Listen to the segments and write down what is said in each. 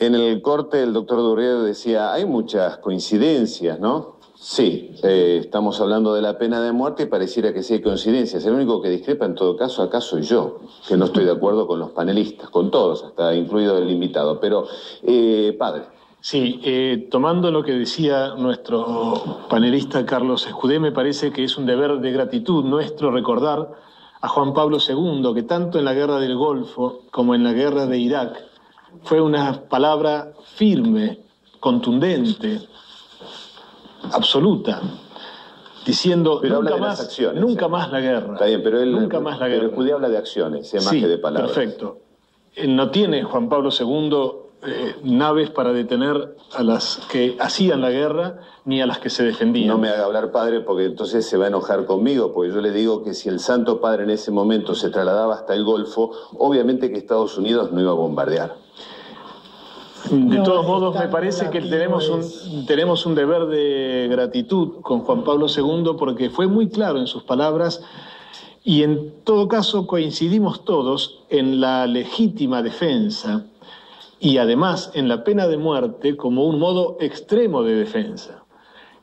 En el corte el doctor Durrier decía, hay muchas coincidencias, ¿no? Sí, estamos hablando de la pena de muerte y pareciera que sí hay coincidencias. El único que discrepa en todo caso acá soy yo, que no estoy de acuerdo con los panelistas, con todos, hasta incluido el invitado. Pero, padre. Sí, tomando lo que decía nuestro panelista Carlos Escudé, me parece que es un deber de gratitud nuestro recordar a Juan Pablo II, que tanto en la guerra del Golfo como en la guerra de Irak fue una palabra firme, contundente, absoluta, diciendo pero nunca, habla de más, las acciones, nunca más la guerra. Está bien, pero él, nunca más la guerra. Pero el judío habla de acciones, más sí, que de palabras. Perfecto. No tiene Juan Pablo II naves para detener a las que hacían la guerra ni a las que se defendían. No me haga hablar, padre, porque entonces se va a enojar conmigo, porque yo le digo que si el Santo Padre en ese momento se trasladaba hasta el Golfo, obviamente que Estados Unidos no iba a bombardear. De todos modos, me parece que tenemos un deber de gratitud con Juan Pablo II porque fue muy claro en sus palabras y en todo caso coincidimos todos en la legítima defensa y además en la pena de muerte como un modo extremo de defensa,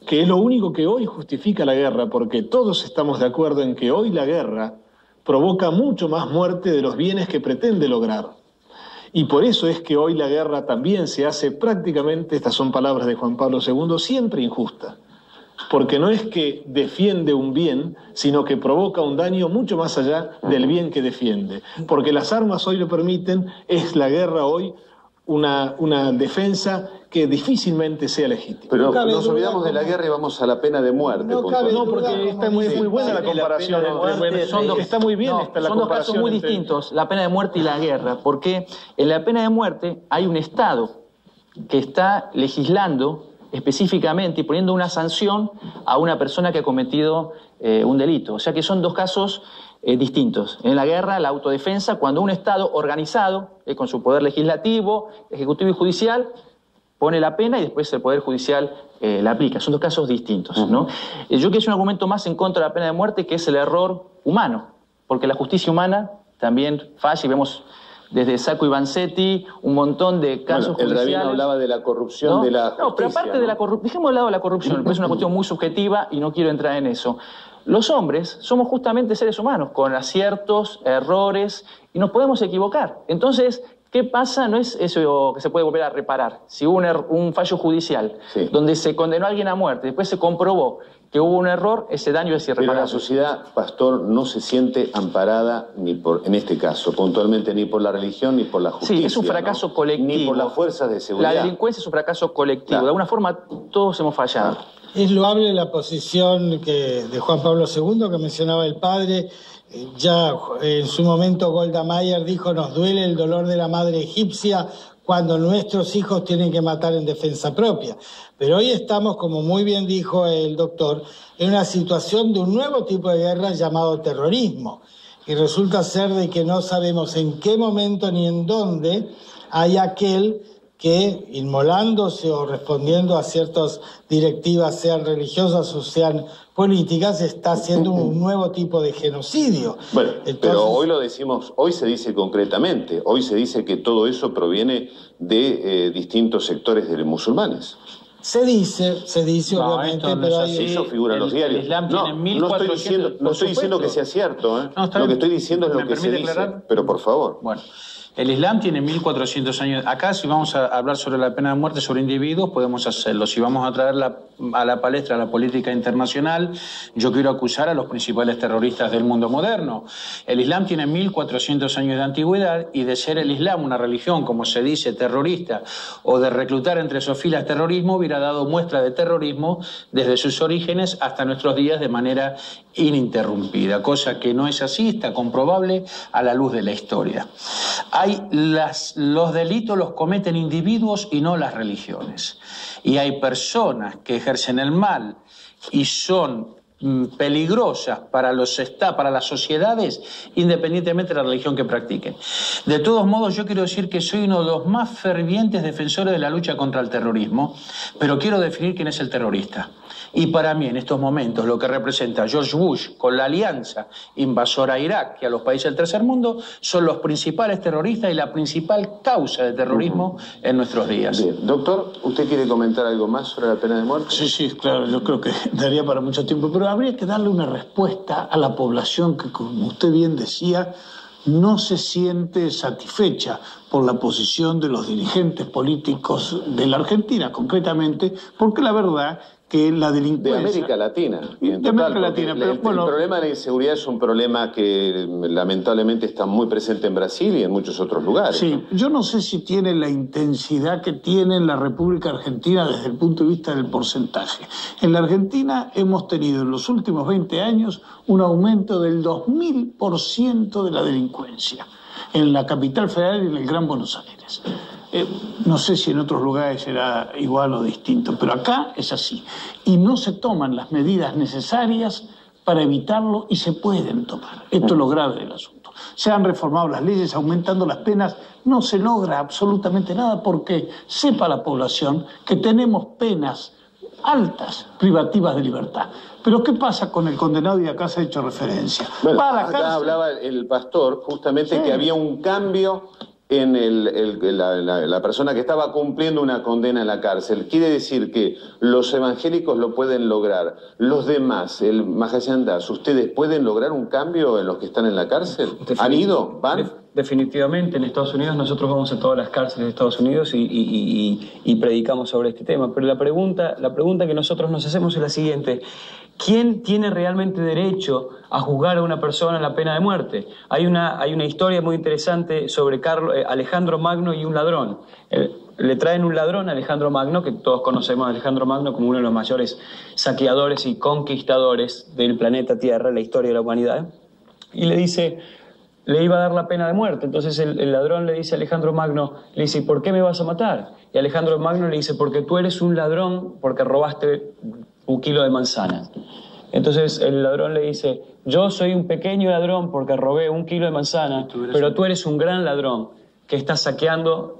que es lo único que hoy justifica la guerra, porque todos estamos de acuerdo en que hoy la guerra provoca mucho más muerte de los bienes que pretende lograr. Y por eso es que hoy la guerra también se hace prácticamente, estas son palabras de Juan Pablo II, siempre injusta. Porque no es que defiende un bien, sino que provoca un daño mucho más allá del bien que defiende. Porque las armas hoy lo permiten, es la guerra hoy una defensa que difícilmente sea legítima. Pero nos olvidamos de la guerra y vamos a la pena de muerte. No, porque está muy buena la comparación. Está muy bien la comparación. Son dos casos muy distintos, la pena de muerte y la guerra, porque en la pena de muerte hay un Estado que está legislando específicamente y poniendo una sanción a una persona que ha cometido un delito. O sea que son dos casos distintos. En la guerra, la autodefensa, cuando un Estado organizado, con su poder legislativo, ejecutivo y judicial, pone la pena y después el Poder Judicial la aplica. Son dos casos distintos, ¿no? Yo quiero hacer un argumento más en contra de la pena de muerte, que es el error humano, porque la justicia humana también falla y vemos desde Sacco y Vanzetti un montón de casos judiciales. El rabino hablaba de la corrupción de la justicia. No, pero aparte de la corrupción, dejemos de lado la corrupción, porque es una cuestión muy subjetiva y no quiero entrar en eso. Los hombres somos justamente seres humanos, con aciertos, errores, y nos podemos equivocar. Entonces, ¿qué pasa? No es eso que se puede volver a reparar. Si hubo un fallo judicial donde se condenó a alguien a muerte, después se comprobó que hubo un error, ese daño es irreparable. Pero la sociedad, pastor, no se siente amparada, en este caso, puntualmente, ni por la religión ni por la justicia. Sí, es un fracaso colectivo. Ni por las fuerzas de seguridad. La delincuencia es un fracaso colectivo. Claro. De alguna forma, todos hemos fallado. Es loable la posición de Juan Pablo II, que mencionaba el padre. Ya en su momento Golda Meir dijo, nos duele el dolor de la madre egipcia cuando nuestros hijos tienen que matar en defensa propia. Pero hoy estamos, como muy bien dijo el doctor, en una situación de un nuevo tipo de guerra llamado terrorismo. Y resulta ser de que no sabemos en qué momento ni en dónde hay aquel que, inmolándose o respondiendo a ciertas directivas, sean religiosas o sean políticas, está haciendo un nuevo tipo de genocidio. Bueno, pero hoy lo decimos, hoy se dice concretamente, hoy se dice que todo eso proviene de distintos sectores de los musulmanes. Se dice obviamente, no pero eso figura en los diarios. El Islam tiene 1400... No estoy diciendo que sea cierto, ¿eh? Lo que estoy diciendo es lo que se dice. Pero por favor. Bueno. El Islam tiene 1400 años. Acá, si vamos a hablar sobre la pena de muerte sobre individuos, podemos hacerlo. Si vamos a traer a la palestra la política internacional, yo quiero acusar a los principales terroristas del mundo moderno. El Islam tiene 1400 años de antigüedad y de ser el Islam una religión, como se dice, terrorista, o de reclutar entre sus filas terrorismo, hubiera dado muestra de terrorismo desde sus orígenes hasta nuestros días de manera ininterrumpida, cosa que no es así, está comprobable a la luz de la historia. Los delitos los cometen individuos y no las religiones. Y hay personas que ejercen el mal y son peligrosas para las sociedades, independientemente de la religión que practiquen. De todos modos, yo quiero decir que soy uno de los más fervientes defensores de la lucha contra el terrorismo, pero quiero definir quién es el terrorista. Y para mí, en estos momentos, lo que representa George Bush con la alianza invasora a Irak y a los países del tercer mundo son los principales terroristas y la principal causa de terrorismo en nuestros días. Bien. Doctor, ¿usted quiere comentar algo más sobre la pena de muerte? Sí, claro, yo creo que daría para mucho tiempo, pero habría que darle una respuesta a la población que, como usted bien decía, no se siente satisfecha por la posición de los dirigentes políticos de la Argentina, concretamente, porque la verdad que la delincuencia... De América Latina. De América Latina, pero bueno... El problema de la inseguridad es un problema que lamentablemente está muy presente en Brasil y en muchos otros lugares. Sí, yo no sé si tiene la intensidad que tiene en la República Argentina desde el punto de vista del porcentaje. En la Argentina hemos tenido en los últimos 20 años un aumento del 2000% de la delincuencia en la capital federal y en el Gran Buenos Aires. No sé si en otros lugares será igual o distinto, pero acá es así. Y no se toman las medidas necesarias para evitarlo y se pueden tomar. Esto es lo grave del asunto. Se han reformado las leyes, aumentando las penas. No se logra absolutamente nada porque sepa la población que tenemos penas altas privativas de libertad. Pero ¿qué pasa con el condenado? Y acá se ha hecho referencia. Bueno, va a la acá cárcel. hablaba el pastor justamente que había un cambio en la persona que estaba cumpliendo una condena en la cárcel. Quiere decir que los evangélicos lo pueden lograr. Los demás, el Mahayandás, ¿ustedes pueden lograr un cambio en los que están en la cárcel? ¿Han ido? ¿Van? Definitivamente, en Estados Unidos nosotros vamos a todas las cárceles de Estados Unidos y predicamos sobre este tema. Pero la pregunta que nosotros nos hacemos es la siguiente: ¿quién tiene realmente derecho a juzgar a una persona en la pena de muerte? Hay una historia muy interesante sobre Alejandro Magno y un ladrón. Le traen un ladrón a Alejandro Magno, que todos conocemos a Alejandro Magno como uno de los mayores saqueadores y conquistadores del planeta Tierra, en la historia de la humanidad, y le iba a dar la pena de muerte. Entonces el ladrón le dice a Alejandro Magno, le dice: ¿por qué me vas a matar? Y Alejandro Magno le dice: porque tú eres un ladrón, porque robaste 1 kilo de manzanas. Entonces el ladrón le dice: yo soy un pequeño ladrón porque robé 1 kilo de manzana, pero tú eres un gran ladrón que está saqueando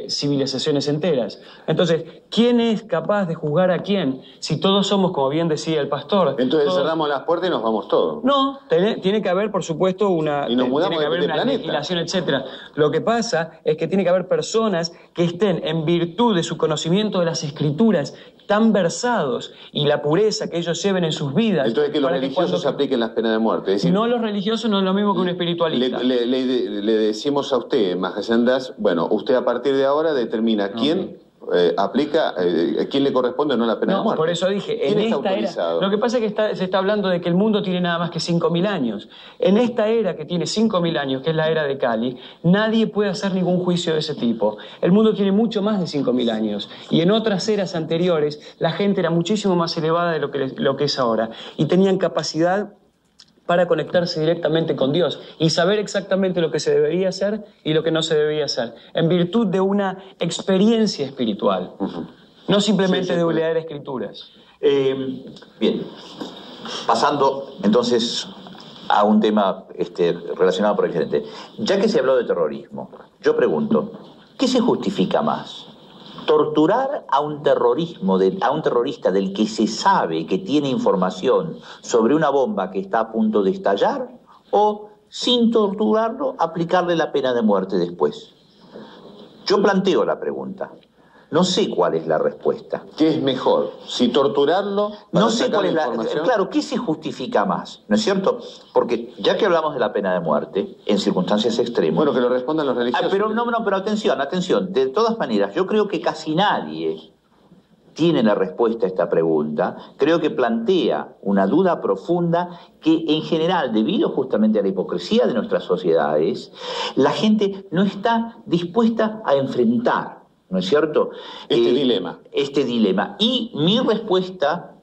civilizaciones enteras. Entonces, ¿quién es capaz de juzgar a quién? Si todos somos, como bien decía el pastor... Entonces cerramos las puertas y nos vamos todos. No, tiene que haber, por supuesto, una legislación, etcétera. Lo que pasa es que tiene que haber personas que estén, en virtud de su conocimiento de las Escrituras, tan versados, y la pureza que ellos lleven en sus vidas... Entonces, que los religiosos apliquen las penas de muerte. Es decir, no, los religiosos no es lo mismo que un espiritualista. Le decimos a usted, Mahayandás, bueno, usted a partir de ahora determina quién aplica, quién le corresponde o no la pena de muerte. Por eso dije, en esta era... Lo que pasa es que se está hablando de que el mundo tiene nada más que 5.000 años. En esta era que tiene 5.000 años, que es la era de Cali, nadie puede hacer ningún juicio de ese tipo. El mundo tiene mucho más de 5.000 años. Y en otras eras anteriores, la gente era muchísimo más elevada de lo que es ahora. Y tenían capacidad para conectarse directamente con Dios y saber exactamente lo que se debería hacer y lo que no se debía hacer, en virtud de una experiencia espiritual, no simplemente de leer escrituras. Bien, pasando entonces a un tema relacionado por el gerente. Ya que se habló de terrorismo, yo pregunto, ¿qué se justifica más? ¿Torturar a un terrorista del que se sabe que tiene información sobre una bomba que está a punto de estallar? ¿O, sin torturarlo, aplicarle la pena de muerte después? Yo planteo la pregunta. No sé cuál es la respuesta. ¿Qué es mejor? ¿Si torturarlo? No sé cuál es la... Claro, ¿qué se justifica más? ¿No es cierto? Porque ya que hablamos de la pena de muerte, en circunstancias extremas... Bueno, que lo respondan los religiosos. Pero atención. De todas maneras, yo creo que casi nadie tiene la respuesta a esta pregunta. Creo que plantea una duda profunda que, en general, debido justamente a la hipocresía de nuestras sociedades, la gente no está dispuesta a enfrentar. ¿No es cierto? Este dilema. Y mi respuesta,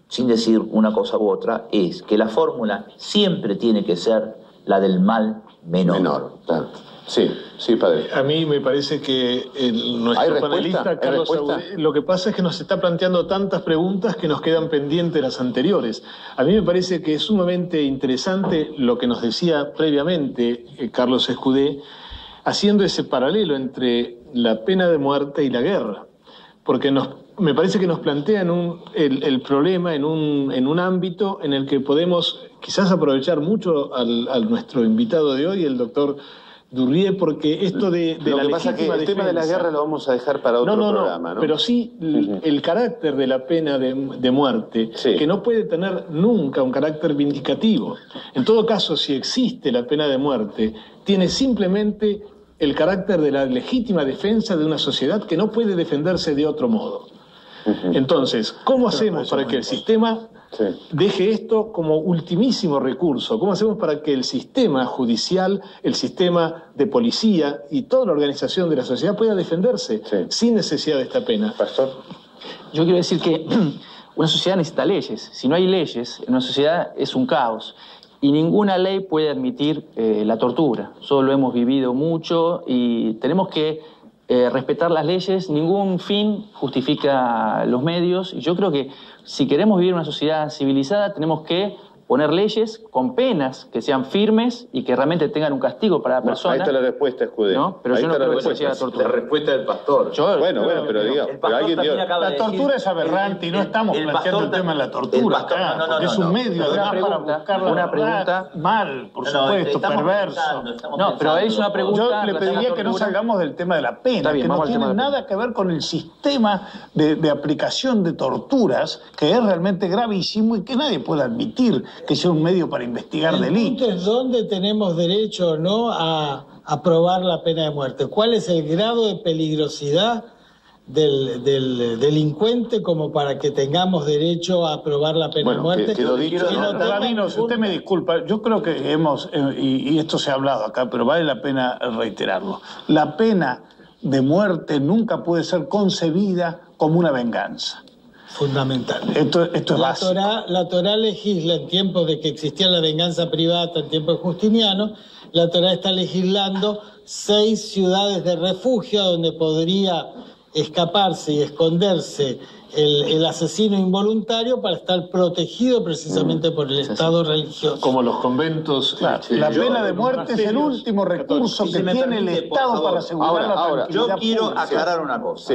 sin decir una cosa u otra, es que la fórmula siempre tiene que ser la del mal menor. Claro. Sí, padre. A mí me parece que nuestro panelista, Carlos Agudelo, lo que pasa es que nos está planteando tantas preguntas que nos quedan pendientes las anteriores. A mí me parece que es sumamente interesante lo que nos decía previamente Carlos Escudé, haciendo ese paralelo entre la pena de muerte y la guerra, porque nos me parece que nos plantean el problema en un ámbito en el que podemos quizás aprovechar mucho a nuestro invitado de hoy, el doctor Durrié, porque esto de lo la que pasa es que el tema de la guerra lo vamos a dejar para otro programa, ¿no? Pero sí el carácter de la pena de muerte, que no puede tener nunca un carácter vindicativo. En todo caso, si existe la pena de muerte, tiene simplemente el carácter de la legítima defensa de una sociedad que no puede defenderse de otro modo. Entonces, ¿cómo hacemos para que el sistema deje esto como ultimísimo recurso? ¿Cómo hacemos para que el sistema judicial, el sistema de policía y toda la organización de la sociedad pueda defenderse sin necesidad de esta pena? Pastor. Yo quiero decir que una sociedad necesita leyes. Si no hay leyes, una sociedad es un caos. Y ninguna ley puede admitir la tortura. Solo lo hemos vivido mucho y tenemos que respetar las leyes. Ningún fin justifica los medios. Y yo creo que si queremos vivir en una sociedad civilizada, tenemos que poner leyes con penas que sean firmes y que realmente tengan un castigo para la persona. Ahí está la respuesta, Escudero. ¿No? Pero ahí yo no está creo la que eso sea respuesta. tortura. La respuesta del pastor. Bueno, pero digamos, pero alguien dio... La tortura es aberrante y no estamos planteando el tema de la tortura acá, porque es un medio además para buscar la verdad mal, por supuesto, perverso. Pero es una pregunta. Yo le pediría que no salgamos del tema de la pena, que no tiene nada que ver con el sistema de aplicación de torturas, que es realmente gravísimo y que nadie puede admitir que sea un medio para investigar delitos. El punto es dónde tenemos derecho o no a aprobar la pena de muerte. ¿Cuál es el grado de peligrosidad del delincuente como para que tengamos derecho a aprobar la pena de muerte? Rabino, si usted me disculpa, yo creo que hemos, y esto se ha hablado acá, pero vale la pena reiterarlo. La pena de muerte nunca puede ser concebida como una venganza. Fundamental. Esto es básico. La Torá legisla en tiempos de que existía la venganza privada, en tiempos Justiniano, la Torá está legislando 6 ciudades de refugio donde podría escaparse y esconderse el asesino involuntario para estar protegido precisamente por el Estado religioso. Como los conventos. Claro, la pena de muerte es el último recurso que tiene el Estado para asegurar la tranquilidad. Yo quiero aclarar una cosa.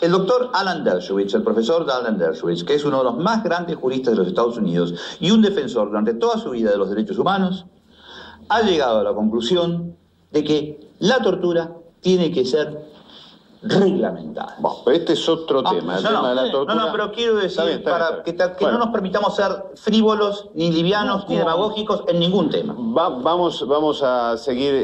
El doctor Alan Dershowitz, el profesor Alan Dershowitz, que es uno de los más grandes juristas de los Estados Unidos y un defensor durante toda su vida de los derechos humanos, ha llegado a la conclusión de que la tortura tiene que ser reglamentada. Bueno, este es otro tema, el tema de la tortura. No, pero quiero decir, para que no nos permitamos ser frívolos, ni livianos, ni demagógicos en ningún tema. Vamos a seguir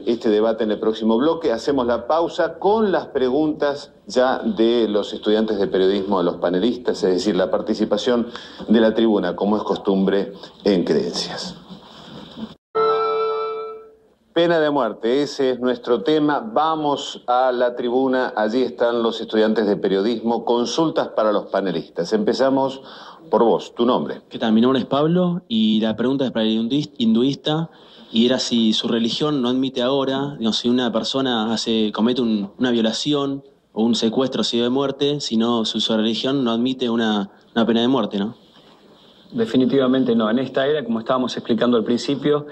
este debate en el próximo bloque. Hacemos la pausa con las preguntas ya de los estudiantes de periodismo a los panelistas, es decir, la participación de la tribuna, como es costumbre en Creencias. Pena de muerte, ese es nuestro tema. Vamos a la tribuna, allí están los estudiantes de periodismo. Consultas para los panelistas. Empezamos por vos, tu nombre. ¿Qué tal? Mi nombre es Pablo y la pregunta es para el hinduista y era si su religión no admite ahora, digamos, si una persona comete una violación o un secuestro así de muerte, si no, su religión no admite una pena de muerte, ¿no? Definitivamente no. En esta era, como estábamos explicando al principio,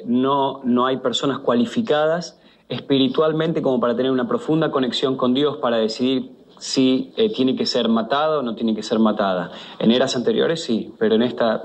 no hay personas cualificadas espiritualmente como para tener una profunda conexión con Dios para decidir si tiene que ser matada o no tiene que ser matada. En eras anteriores sí, pero en esta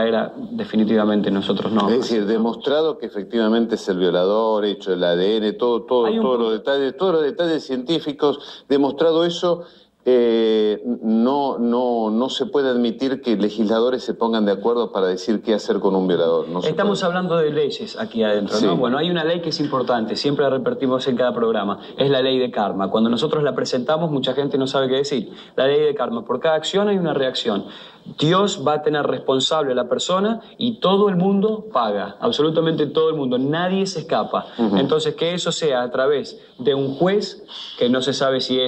era definitivamente nosotros no. Es decir, demostrado que efectivamente es el violador, hecho el ADN, todos los detalles científicos, demostrado eso. No se puede admitir que legisladores se pongan de acuerdo para decir qué hacer con un violador. Estamos hablando de leyes aquí adentro, sí. ¿no? Bueno, hay una ley que es importante, siempre la repetimos en cada programa, es la ley de karma. Cuando nosotros la presentamos, mucha gente no sabe qué decir. La ley de karma, por cada acción hay una reacción. Dios va a tener responsable a la persona y todo el mundo paga, absolutamente todo el mundo, nadie se escapa. Entonces, que eso sea a través de un juez que no se sabe si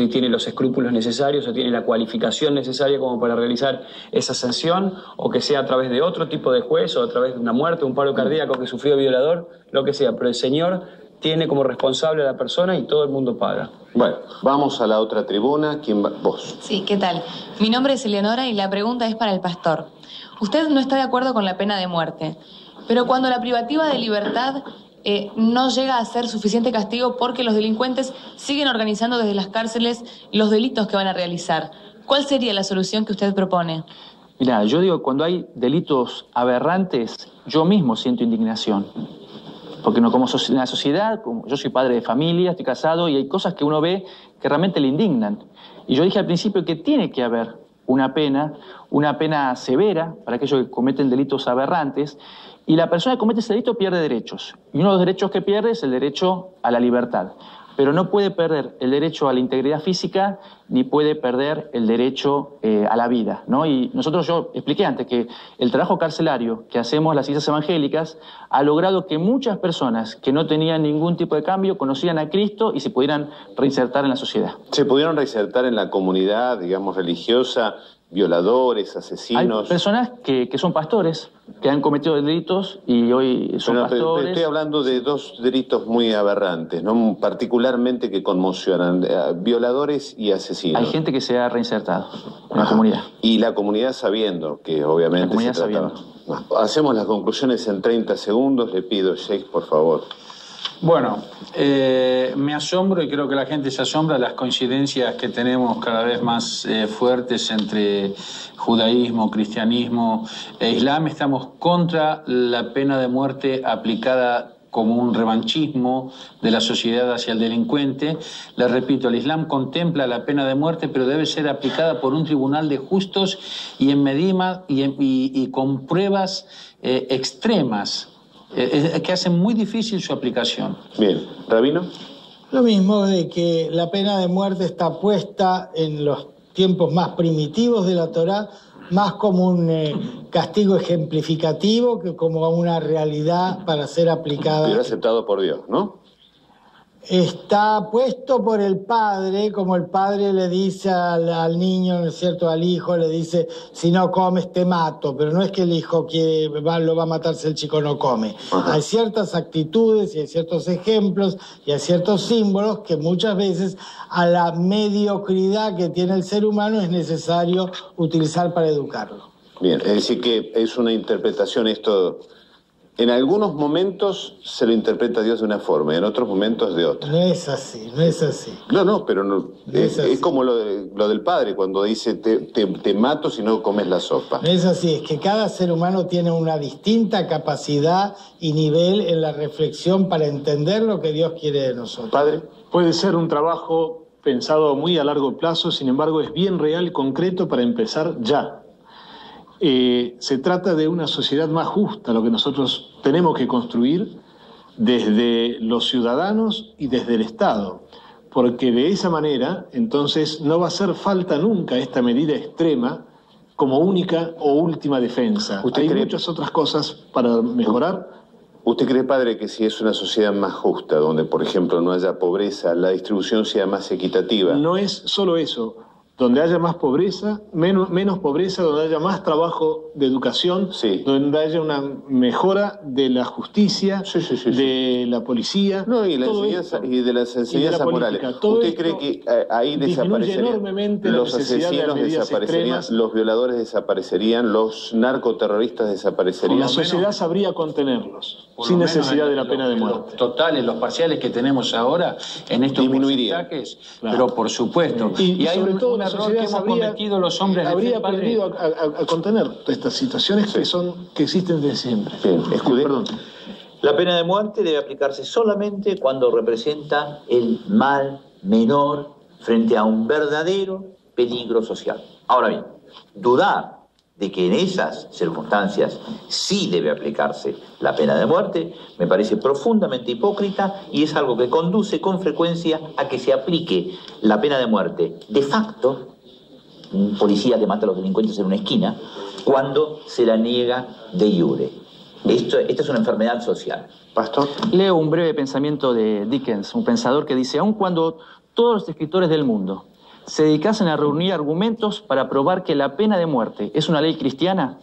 tiene los escrúpulos necesarios o tiene la cualificación necesaria como para realizar esa sanción, o que sea a través de otro tipo de juez o a través de una muerte, un paro cardíaco que sufrió violador, lo que sea, pero el Señor tiene como responsable a la persona y todo el mundo paga. Bueno, vamos a la otra tribuna. ¿Quién va? Vos. Sí, ¿qué tal? Mi nombre es Eleonora y la pregunta es para el pastor. Usted no está de acuerdo con la pena de muerte, pero cuando la privativa de libertad no llega a ser suficiente castigo porque los delincuentes siguen organizando desde las cárceles los delitos que van a realizar. ¿Cuál sería la solución que usted propone? Mirá, yo digo, cuando hay delitos aberrantes, yo mismo siento indignación. Porque no, como en la sociedad, yo soy padre de familia, estoy casado, y hay cosas que uno ve que realmente le indignan. Y yo dije al principio que tiene que haber una pena severa para aquellos que cometen delitos aberrantes, y la persona que comete ese delito pierde derechos. Y uno de los derechos que pierde es el derecho a la libertad. Pero no puede perder el derecho a la integridad física ni puede perder el derecho a la vida, ¿no? Y yo expliqué antes que el trabajo carcelario que hacemos las iglesias evangélicas ha logrado que muchas personas que no tenían ningún tipo de cambio conocieran a Cristo y se pudieran reinsertar en la sociedad. Se pudieron reinsertar en la comunidad, digamos, religiosa, violadores, asesinos. Hay personas que son pastores, que han cometido delitos y hoy son pastores. Estoy hablando de dos delitos muy aberrantes, ¿no? Particularmente que conmocionan, violadores y asesinos. Hay gente que se ha reinsertado en la comunidad. Y la comunidad sabiendo que obviamente se trataba. Hacemos las conclusiones en 30 segundos. Le pido, Sheikh, por favor. Bueno, me asombro y creo que la gente se asombra de las coincidencias que tenemos cada vez más fuertes entre judaísmo, cristianismo e islam. Estamos contra la pena de muerte aplicada como un revanchismo de la sociedad hacia el delincuente. Les repito, el Islam contempla la pena de muerte, pero debe ser aplicada por un tribunal de justos y en medida y con pruebas extremas, que hacen muy difícil su aplicación. Bien, Rabino. Lo mismo de que la pena de muerte está puesta en los tiempos más primitivos de la Torá, más como un castigo ejemplificativo que como una realidad para ser aplicada. Pero aceptado por Dios, ¿no? Está puesto por el padre, como el padre le dice al niño, ¿no es cierto?, al hijo, le dice, si no comes te mato, pero no es que el hijo lo va a matar si el chico no come. Hay ciertas actitudes y hay ciertos ejemplos y hay ciertos símbolos que muchas veces a la mediocridad que tiene el ser humano es necesario utilizar para educarlo. Bien, es decir que es una interpretación esto. En algunos momentos se lo interpreta Dios de una forma y en otros momentos de otra. No es así, no es así. No, pero no, es como lo del padre cuando dice te mato si no comes la sopa. No es así, es que cada ser humano tiene una distinta capacidad y nivel en la reflexión para entender lo que Dios quiere de nosotros. Padre. Puede ser un trabajo pensado muy a largo plazo, sin embargo es bien real y concreto para empezar ya. Se trata de una sociedad más justa, lo que nosotros tenemos que construir desde los ciudadanos y desde el Estado, porque de esa manera entonces no va a hacer falta nunca esta medida extrema como única o última defensa. Hay muchas otras cosas para mejorar. ¿Usted cree, padre, que si es una sociedad más justa, donde por ejemplo no haya pobreza, la distribución sea más equitativa? No es solo eso. Donde haya más pobreza, menos pobreza, donde haya más trabajo de educación, donde haya una mejora de la justicia, de la policía, y de las enseñanzas morales. ¿Usted cree que ahí desaparecerían los asesinos, desaparecerían los violadores, desaparecerían los narcoterroristas, desaparecerían? La sociedad sabría contenerlos, sin necesidad de la pena de muerte. Los totales, los parciales que tenemos ahora en estos porcentajes, pero por supuesto. Y hay sobre todo un error que hemos cometido los hombres. Habría aprendido a contener estas situaciones que existen desde siempre. Perdón. La pena de muerte debe aplicarse solamente cuando representa el mal menor frente a un verdadero peligro social. Ahora bien, dudar de que en esas circunstancias sí debe aplicarse la pena de muerte me parece profundamente hipócrita y es algo que conduce con frecuencia a que se aplique la pena de muerte de facto, un policía que mata a los delincuentes en una esquina, cuando se la niega de iure. Esta es una enfermedad social. Pastor. Leo un breve pensamiento de Dickens, un pensador que dice, aun cuando todos los escritores del mundo se dedicasen a reunir argumentos para probar que la pena de muerte es una ley cristiana,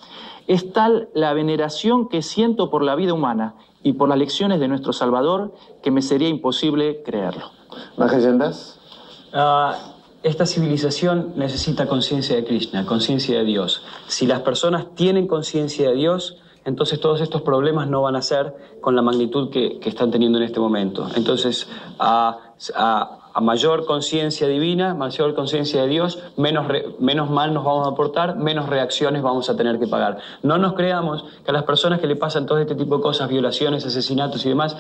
es tal la veneración que siento por la vida humana y por las lecciones de nuestro Salvador que me sería imposible creerlo. ¿Mahayandas? Esta civilización necesita conciencia de Krishna, conciencia de Dios. Si las personas tienen conciencia de Dios, entonces todos estos problemas no van a ser con la magnitud que están teniendo en este momento. Entonces, a mayor conciencia divina, mayor conciencia de Dios, menos mal nos vamos a aportar, menos reacciones vamos a tener que pagar. No nos creamos que a las personas que le pasan todo este tipo de cosas, violaciones, asesinatos y demás,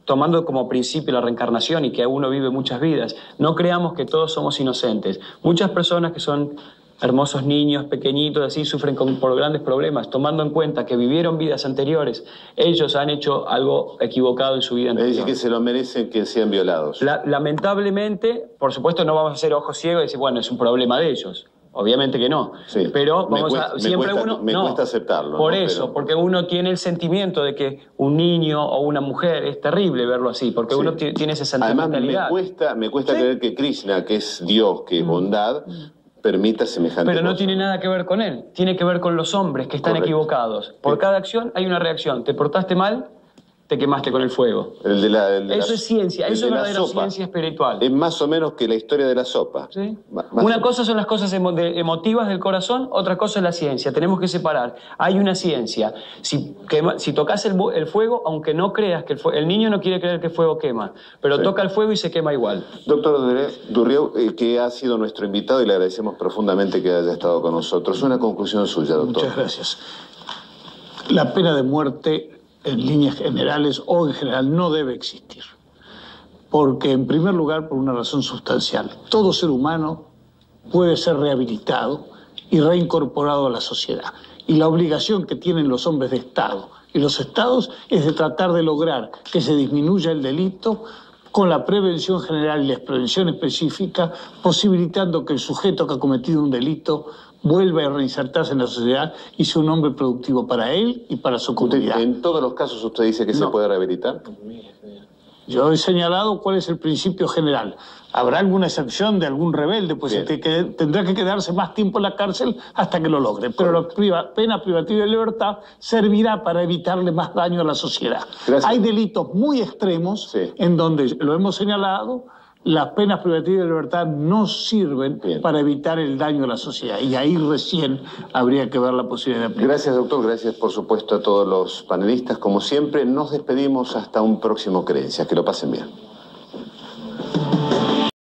tomando como principio la reencarnación y que uno vive muchas vidas, no creamos que todos somos inocentes. Muchas personas que son hermosos niños, pequeñitos, así, sufren por grandes problemas, tomando en cuenta que vivieron vidas anteriores, ellos han hecho algo equivocado en su vida anterior. Es decir, que se lo merecen que sean violados. Lamentablemente, por supuesto, no vamos a hacer ojos ciegos y decir, bueno, es un problema de ellos. Obviamente que no, sí, pero me cuesta aceptarlo. Por eso, porque uno tiene el sentimiento de que un niño o una mujer, es terrible verlo así, porque uno tiene esa sentimentalidad. Además, me cuesta creer que Krishna, que es Dios, que es bondad, permita semejante Pero no cosa. tiene nada que ver con él, tiene que ver con los hombres que están equivocados. Por cada acción hay una reacción. Te portaste mal, te quemaste con el fuego. Eso es ciencia, eso es verdadera ciencia espiritual. Es más o menos que la historia de la sopa. ¿Sí? Una cosa son las cosas emotivas del corazón, otra cosa es la ciencia. Tenemos que separar. Hay una ciencia. Si tocas el fuego, aunque no creas que el niño no quiere creer que el fuego quema, pero toca el fuego y se quema igual. Doctor Durrieu, que ha sido nuestro invitado y le agradecemos profundamente que haya estado con nosotros. Una conclusión suya, doctor. Muchas gracias. La pena de muerte, en líneas generales o en general, no debe existir. Porque, en primer lugar, por una razón sustancial. Todo ser humano puede ser rehabilitado y reincorporado a la sociedad. Y la obligación que tienen los hombres de Estado y los Estados es de tratar de lograr que se disminuya el delito con la prevención general y la prevención específica, posibilitando que el sujeto que ha cometido un delito vuelva a reinsertarse en la sociedad y sea un hombre productivo para él y para su comunidad. ¿En todos los casos usted dice que se puede rehabilitar? Yo he señalado cuál es el principio general. Habrá alguna excepción de algún rebelde, pues tendrá que quedarse más tiempo en la cárcel hasta que lo logre. Pero la pena privativa de libertad servirá para evitarle más daño a la sociedad. Gracias. Hay delitos muy extremos en donde, lo hemos señalado, las penas privativas de libertad no sirven para evitar el daño a la sociedad. Y ahí recién habría que ver la posibilidad de aplicar. Gracias, doctor. Gracias, por supuesto, a todos los panelistas. Como siempre, nos despedimos hasta un próximo Creencias. Que lo pasen bien.